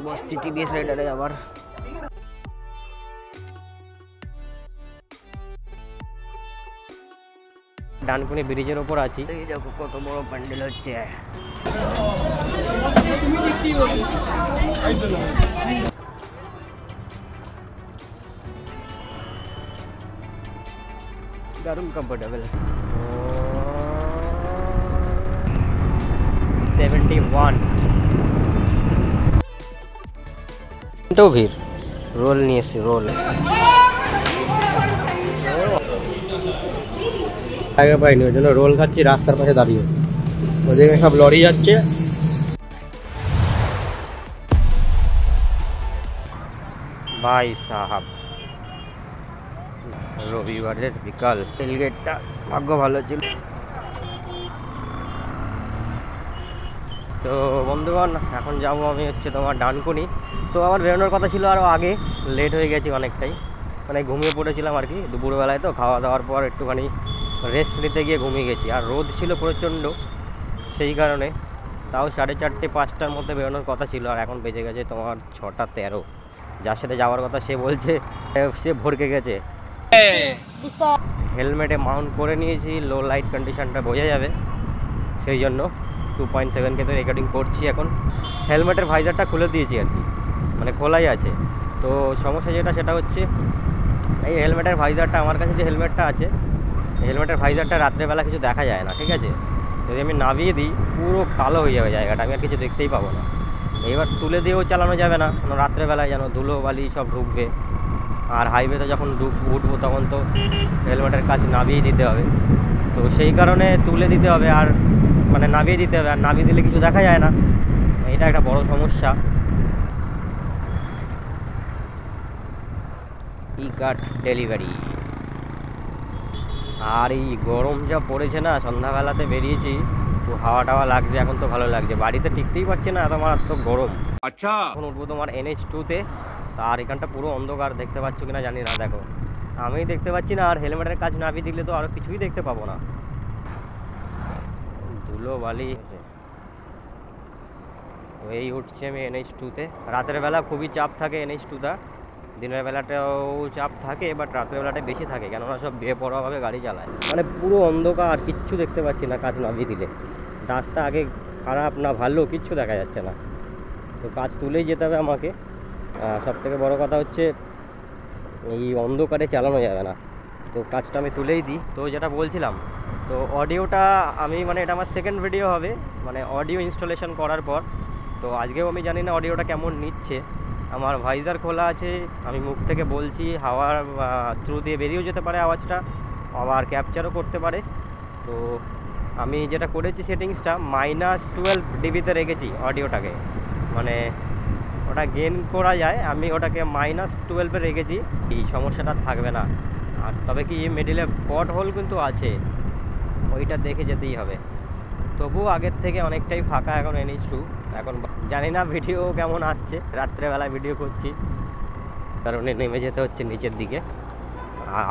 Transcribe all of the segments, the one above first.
বসছি টিভিএস রাইডারে আবার। ডানকুনি ব্রিজের ওপর আছি, এই দেখো কত বড় প্যান্ডেল হচ্ছে। দারুণ কমফোর্টেবল। 71 তো ভিড়। রোল নিয়ে এসছি, রোল জায়গা পাইনি, ওই জন্য রোল খাচ্ছি রাস্তার পাশে দাঁড়িয়ে। ওদিকে সব লরি যাচ্ছে। ভাই সাহাব, রবিবারের বিকাল, টেলগেটটা ভাগ্য ভালো ছিল। তো বন্ধুগণ, এখন যাবো আমি হচ্ছে তোমার ডানকুনি। তো আমার বেরোনোর কথা ছিল আরও আগে, লেট হয়ে গেছি অনেকটাই, মানে ঘুমিয়ে পড়েছিলাম আর কি দুপুরবেলায়। তো খাওয়া দাওয়ার পর একটুখানি রেস্ট নিতে গিয়ে ঘুমিয়ে গেছি, আর রোদ ছিল প্রচণ্ড, সেই কারণে। তাও 4:30 5টার মধ্যে বেরোনোর কথা ছিল, আর এখন বেজে গেছে তোমার 6:13। যার সাথে যাওয়ার কথা সে বলছে সে ভরকে গেছে। হেলমেটে মাউন্ট করে নিয়েছি, লো লাইট কন্ডিশনটা বোঝা যাবে, সেই জন্য 2.7K তো রেকর্ডিং করছি এখন। হেলমেটের ভাইজারটা খুলে দিয়েছি আর কি, মানে খোলাই আছে। তো সমস্যা যেটা সেটা হচ্ছে এই হেলমেটের ভাইজারটা, আমার কাছে যে হেলমেটটা আছে, হেলমেটের ভাইজারটা রাত্রেবেলা কিছু দেখা যায় না, ঠিক আছে। যদি আমি নামিয়ে দিই পুরো কালো হয়ে যাবে জায়গাটা, আমি আর কিছু দেখতেই পাবো না। এবার তুলে দিয়েও চালানো যাবে না, কারণ রাত্রেবেলায় যেন ধুলো বালি সব ঢুকবে, আর হাইওয়েতে যখন উঠবো তখন তো হেলমেটের কাজ নামিয়ে দিতে হবে। তো সেই কারণে তুলে দিতে হবে, আর মানে নামিয়ে দিতে হবে, আর নামিয়ে দিলে কিছু দেখা যায় না, এটা একটা বড় সমস্যা। ই কার্ড ডেলিভারি। আর এই গরম যা পড়েছে না, সন্ধ্যাবেলাতে বেরিয়েছি তো হাওয়া টাওয়া লাগছে, এখন তো ভালো লাগছে। বাড়িতে টিকতেই পারছি না, এত মারাত্মক গরম। আচ্ছা, এখন উঠবো তোমার NH2-তে। আর এখানটা পুরো অন্ধকার, দেখতে পাচ্ছ কিনা জানি না, দেখো আমি দেখতে পাচ্ছি না। আর হেলমেটের কাজ নামিয়ে দিলে তো আরও কিছুই দেখতে পাবো না, ধুলো বালি। এই উঠছি আমি NH2-তে। রাতের বেলা খুবই চাপ থাকে NH2টা, দিনের বেলাটাও চাপ থাকে, বাট রাতের বেলাটা বেশি থাকে, কেননা সব বেপরোয়াভাবে গাড়ি চালায়। মানে পুরো অন্ধকার, কিচ্ছু দেখতে পাচ্ছি না কাজ নামিয়ে দিলে। রাস্তা আগে খারাপ না ভালো কিচ্ছু দেখা যাচ্ছে না, তো কাজ তুলেই যেতে হবে আমাকে। সবথেকে বড় কথা হচ্ছে এই অন্ধকারে চালানো যাবে না, তো কাজটা আমি তুলেই দিই। তো যেটা বলছিলাম, তো অডিওটা আমি, মানে এটা আমার সেকেন্ড ভিডিও হবে, মানে অডিও ইনস্টলেশন করার পর। তো আজকেও আমি জানি না অডিওটা কেমন নিচ্ছে। আমার ভাইজার খোলা আছে, আমি মুখ থেকে বলছি, হাওয়ার থ্রু দিয়ে বেরিয়েও যেতে পারে আওয়াজটা, আবার ক্যাপচারও করতে পারে। তো আমি যেটা করেছি সেটিংসটা -12 dB-তে রেখেছি অডিওটাকে, মানে ওটা গেন করা যায়, আমি ওটাকে -12-এ রেখেছি, এই সমস্যাটা থাকবে না। আর তবে কি মিডিলে পট হোল কিন্তু আছে, ওইটা দেখে যেতেই হবে। তবুও আগের থেকে অনেকটাই ফাঁকা এখন NH2। এখন জানি না ভিডিও কেমন আসছে, রাত্রেবেলা ভিডিও করছি কারণে নেমে যেতে হচ্ছে নিচের দিকে।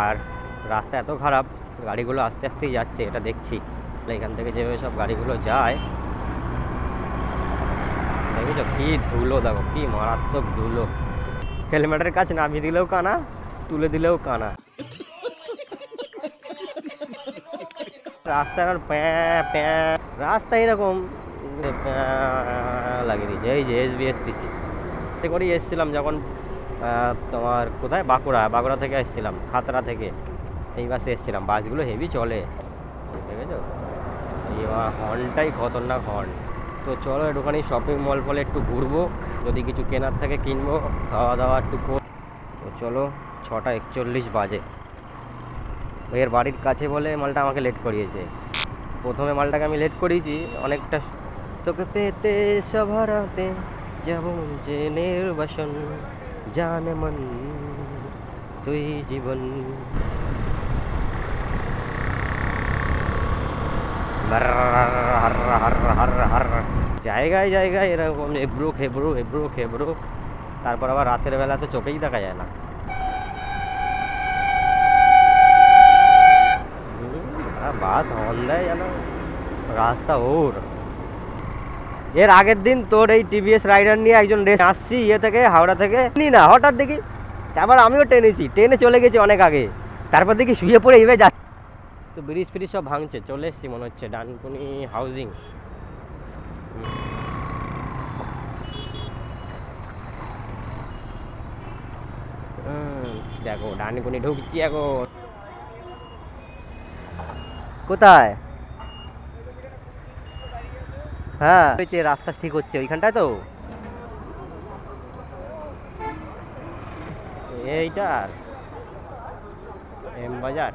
আর রাস্তা এত খারাপ, গাড়িগুলো আস্তে আস্তেই যাচ্ছে, এটা দেখছি। এখান থেকে যেভাবে সব গাড়িগুলো যায়, দেখেছো কি ধুলো, দেখো কি মারাত্মক ধুলো। হেলমেটের কাজ নামিয়ে দিলেও কানা, তুলে দিলেও কানা। রাস্তা রাস্তা এরকম লাগিয়ে দিয়েছে। এই যে SBSTC করেই এসেছিলাম যখন তোমার কোথায় বাঁকুড়া থেকে এসেছিলাম, খাতড়া থেকে এই বাসে এসেছিলাম। বাসগুলো হেভি চলে, দেখেছো, এই হর্নটাই খতরনাক হর্ন। তো চলো একটুখানি শপিং মল ফলে একটু ঘুরবো, যদি কিছু কেনার থাকে কিনবো, খাওয়া দাওয়া একটু কর। তো চলো, 6:41 বাজে। এর বাড়ির কাছে বলে মালটা আমাকে লেট করিয়েছে। প্রথমে মালটাকে আমি লেট করিয়েছি অনেকটা। তোকে পেতে সভারাতে যেমন যে নির্বাসন, জানে মন তুই জীবন। জায়গায় জায়গায় এরকম হেব্রো। তারপর আবার রাতের বেলা তো চোখেই দেখা যায় না। বাস হর্ন দেয় যেন রাস্তা ওর। এর আগের দিন তোর এই টিভিএস রাইডার নিয়ে একজন রেস আসছি ইয়ে থেকে হাওড়া থেকে না হঠাৎ দেখি, তারপর আমিও ট্রেনে চলে গেছি অনেক আগে, তারপর দেখি শুয়ে পড়ে এইভাবে যাচ্ছে। তো ব্রিজ ফ্রিজ সব ভাঙছে, চলে এসছি মনে হচ্ছে ডানকুনি হাউজিং। দেখো ডানকুনি ঢুকছি এখন। কোথায়? হ্যাঁ রাস্তা ঠিক হচ্ছে ওইখানটায় তো, এইটার এম বাজার।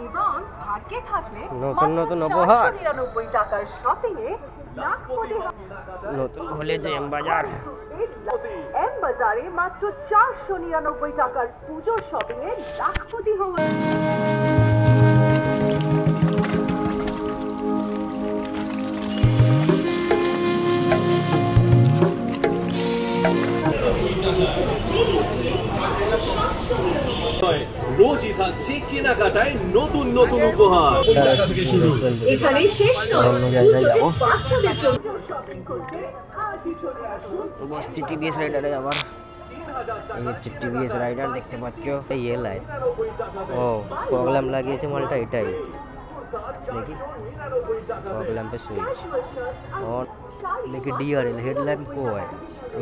এবং ভাগ্যে থাকলে নতুন নতুন উপহার, 499 টাকার শপিং এ লাখপতি নতুন খুলেছে এম বাজার। এম বাজারে মাত্র 499 টাকার পুজোর শপিং এ লাখপতি হওয়া। রোজই থাকছে কেনাকাটায় নতুন নতুন উপহার। এখানে শেষ নয়, পুজোতে বাচ্চাদের জন্য শপিং করতে আজই চলে আসুন বসছি টিভিএস রাইডারে আবার। এই হচ্ছে টিভিএস রাইডার, দেখতে পাচ্ছ এই লাইট। ও ফগ ল্যাম্প লাগিয়েছে মালটা, এটাই দেখি ফগ ল্যাম্পের সুইচ অন, দেখি ডিআরএল হেডল্যাম্প কো হয়,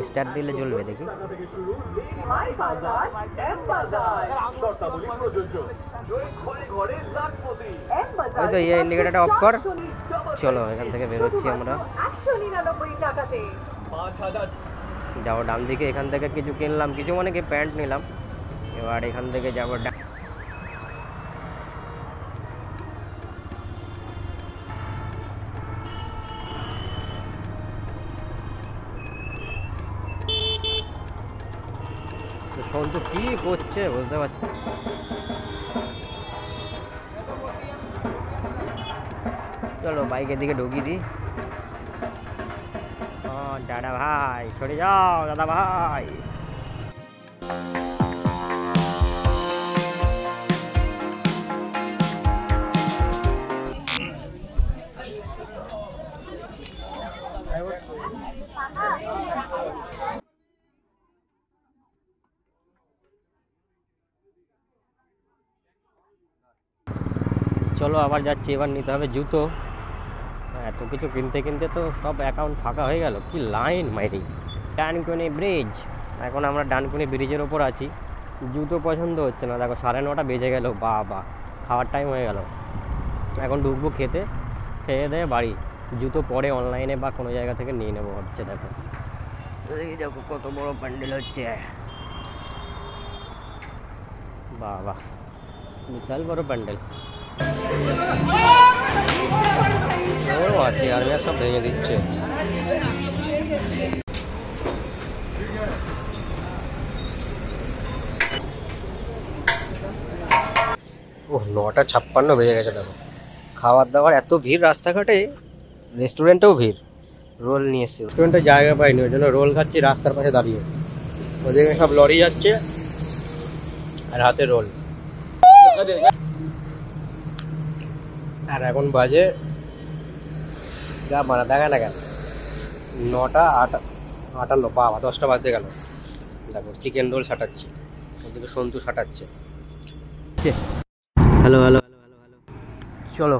স্টার্ট দিলে জ্বলবে দেখি। মাই বাজার এম বাজার। এম বাজার ওই তো এই ইন্ডিকেটরটা অফ কর। চলো এখান থেকে বেরোচ্ছি আমরা 199 টাকাতে। যাবো ডান দিকে, এখান থেকে কিছু কিনলাম, কিছু মানে কি প্যান্ট নিলাম। এবার এখান থেকে যাবো সন্তু কি করছে বুঝতে পারছি। চলো বাইকের দিকে ঢুকিয়ে দিই। দাদা ভাই সরে যাও, দাদা ভাই। চলো আবার যাচ্ছি, এবার নিতে হবে জুতো। এত কিছু কিনতে কিনতে তো সব অ্যাকাউন্ট ফাঁকা হয়ে গেল, কি লাইন মাইরি। ডানকুনি ব্রিজ, এখন আমরা ডানকুনি ব্রিজের ওপর আছি। জুতো পছন্দ হচ্ছে না, দেখো 9:30 বেজে গেল, বা খাওয়ার টাইম হয়ে গেল। এখন ঢুকবো খেতে, খেয়ে দিয়ে বাড়ি। জুতো পরে অনলাইনে বা কোনো জায়গা থেকে নিয়ে নেবো হচ্ছে। দেখো দেখো কত বড় প্যান্ডেল হচ্ছে, বাহ বিশাল বড় প্যান্ডেল। ও আছে আর সব ভেঙে দিচ্ছে। ও 9:56 বেজে গেছে। দেখো খাবার দাবার এত ভিড় রাস্তাঘাটে, রেস্টুরেন্টেও ভিড়। রোল নিয়ে এসছি, রেস্টুরেন্টে জায়গা পাইনি, ওই জন্য রোল খাচ্ছি রাস্তার পাশে দাঁড়িয়ে। ওদিকে সব লরি যাচ্ছে আর হাতে রোল। আর এখন বাজে যা মানা দেখা না কেন 9:58, বাবা 10টা বাজতে গেল। দেখো চিকেন রোল সাটাচ্ছি, ওদিকে সন্তু সাটাচ্ছে। Hello hello hello hello hello চলো,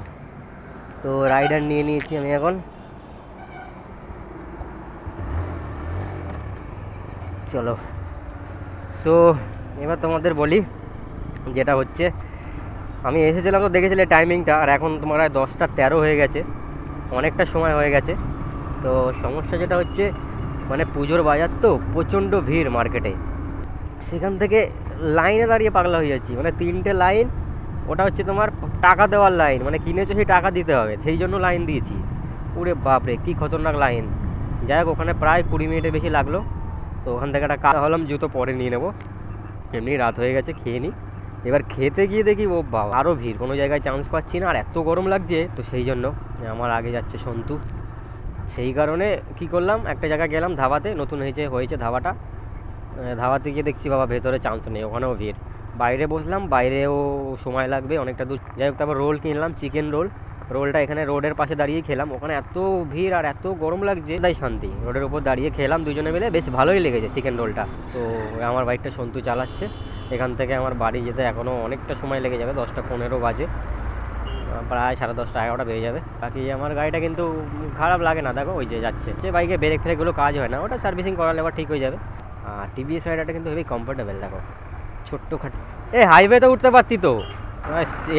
তো রাইডার নিয়ে নিয়েছি আমি এখন। চলো সো এবার তোমাদের বলি যেটা হচ্ছে, আমি এসেছিলাম তো দেখেছিলে টাইমিংটা, আর এখন তোমার 10:13 হয়ে গেছে, অনেকটা সময় হয়ে গেছে। তো সমস্যা যেটা হচ্ছে, মানে পুজোর বাজার তো প্রচণ্ড ভিড় মার্কেটে, সেখান থেকে লাইনে দাঁড়িয়ে পাগলা হয়ে যাচ্ছি। মানে 3টে লাইন, ওটা হচ্ছে তোমার টাকা দেওয়ার লাইন, মানে কিনেছো সেই টাকা দিতে হবে, সেই জন্য লাইন দিয়েছি। ওরে বাপরে কি খতরনাক লাইন। যাই হোক ওখানে প্রায় 20 মিনিটের বেশি লাগলো। তো ওখান থেকে একটা কাজ হলাম, জুতো পরে নিয়ে নেবো, এমনি রাত হয়ে গেছে, খেয়ে নিই। এবার খেতে গিয়ে দেখি ও বাবা আরও ভিড়, কোনো জায়গায় চান্স পাচ্ছি না, আর এত গরম লাগছে। তো সেই জন্য আমার আগে যাচ্ছে সন্তু, সেই কারণে কি করলাম, একটা জায়গায় গেলাম ধাবাতে, নতুন হয়েছে ধাবাটা। ধাবাতে গিয়ে দেখছি বাবা ভেতরে চান্স নেই, ওখানেও ভিড়। বাইরে বসলাম, বাইরেও সময় লাগবে অনেকটা দূর। যাই হোক, তারপর রোল কিনলাম, চিকেন রোল। রোলটা এখানে রোডের পাশে দাঁড়িয়ে খেলাম, ওখানে এত ভিড় আর এত গরম লাগছে, তাই শান্তি। রোডের উপর দাঁড়িয়ে খেলাম দুজনে মিলে, বেশ ভালোই লেগেছে চিকেন রোলটা। তো আমার বাইকটা সন্তু চালাচ্ছে। এখান থেকে আমার বাড়ি যেতে এখনও অনেকটা সময় লেগে যাবে, 10টা 15 বাজে, প্রায় 10:30 11টা বেজে যাবে। বাকি আমার গাড়িটা কিন্তু খারাপ লাগে না, দেখো ওই যে যাচ্ছে, যে বাইকে ব্রেক ফ্রেকগুলো কাজ হয় না, ওটা সার্ভিসিং করালে আবার ঠিক হয়ে যাবে। আর টিভিএস রাইডারটা কিন্তু হেবি কমফোর্টেবল, দেখো ছোট্ট খাটো। হাইওয়েতে উঠতে পারতি তো,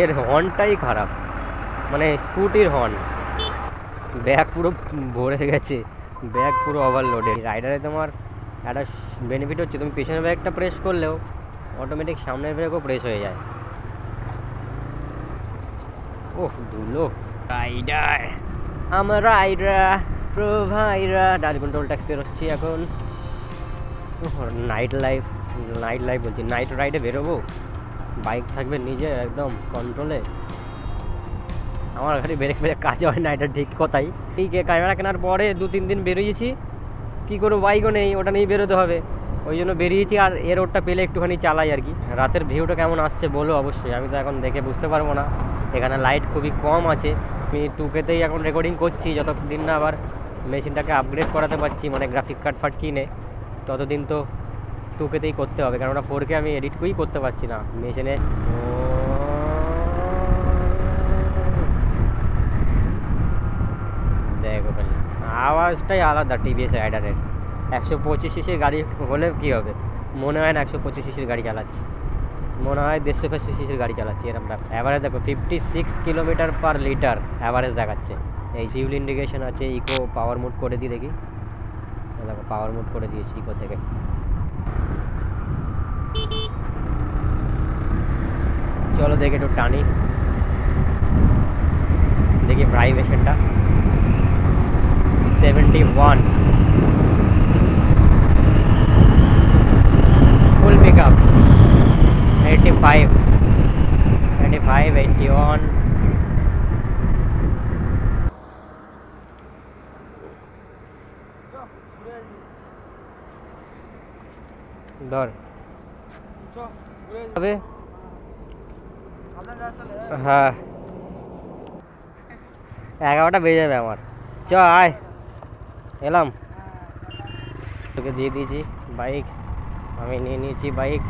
এর হর্নটাই খারাপ, মানে স্কুটির হর্ন। ব্যাগ পুরো ভরে গেছে, ব্যাগ পুরো ওভারলোডেড। রাইডারে তোমার একটা বেনিফিট হচ্ছে, তুমি পেছনের ব্রেকটা প্রেস করলেও অটোমেটিক সামনের ব্রেকও প্রেস হয়ে যায়। ওহ ধুলো রাইডার, আমার রাইডার প্রো ভাইরা। ডারগুন টোল ট্যাক্স বেরোচ্ছি এখন। নাইট লাইফ বলছি, নাইট রাইডে বেরোবো, বাইক থাকবে নিজে একদম কন্ট্রোলে। আমার গাড়ি ব্রেক কাজ হয় না, এটা ঠিক কথাই। ঠিক ক্যামেরা কেনার পরে 2-3 দিন বেরিয়েছি, কী করবো, বাইকও নেই, ওটা নিয়েই বেরোতে হবে, ওই জন্য বেরিয়েছি। আর এ রোডটা পেলে একটুখানি চালাই আর কি। রাতের ভিউটা কেমন আসছে বলো অবশ্যই, আমি তো এখন দেখে বুঝতে পারবো না, এখানে লাইট খুবই কম আছে। আমি 2Kতেই এখন রেকর্ডিং করছি, যতদিন না আবার মেশিনটাকে আপগ্রেড করাতে পারছি, মানে গ্রাফিক কার্ড ফাট কিনে, ততদিন তো 2Kতেই করতে হবে, কারণ ওটা 4K আমি এডিট করেই করতে পারছি না মেশিনে। দেখো আওয়াজটাই আলাদা টিভিএস রাইডারের। 125 সিসির গাড়ি হলে কী হবে, মনে হয় না 125 সিসির গাড়ি চালাচ্ছি, মনে হয় 150 সিসির গাড়ি চালাচ্ছি এরকম ব্যাপার। অ্যাভারেজ দেখো 56 কিলোমিটার/লিটার অ্যাভারেজ দেখাচ্ছে। এই ফিউল ইন্ডিকেশন আছে, ইকো পাওয়ার মোড করে দিই দেখি। দেখো পাওয়ার মোড করে দিয়েছি ইকো থেকে। চলো দেখি একটু টানি, দেখি ভাইব্রেশনটা 71, ফুল পিক আপ 85, 81। ধর হবে, হ্যাঁ 11টা বেজে যাবে আমার। চ আয়, এলাম, তোকে দিয়ে দিয়েছি বাইক, আমি নিয়ে নিয়েছি বাইক।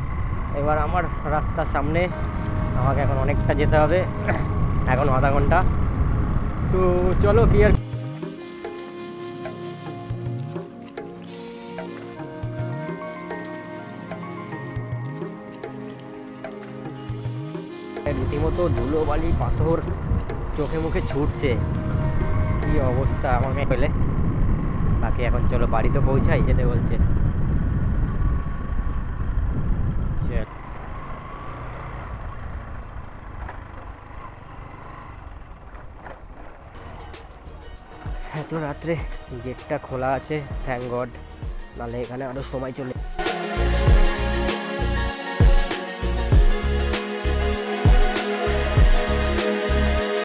এবার আমার রাস্তার সামনে, আমাকে এখন অনেকটা যেতে হবে, এখন আধা ঘন্টা। তো চলো কি আর, রীতিমতো ধুলো বালি পাথর চোখে মুখে ছুটছে, কি অবস্থা আমাকে পেলে। বাকি এখন চলো বাড়ি তো পৌঁছাই, যেতে বলছে। এত রাত্রে গেটটা খোলা আছে, থ্যাঙ্ক গড, নাহলে এখানে আরো সময় চলে।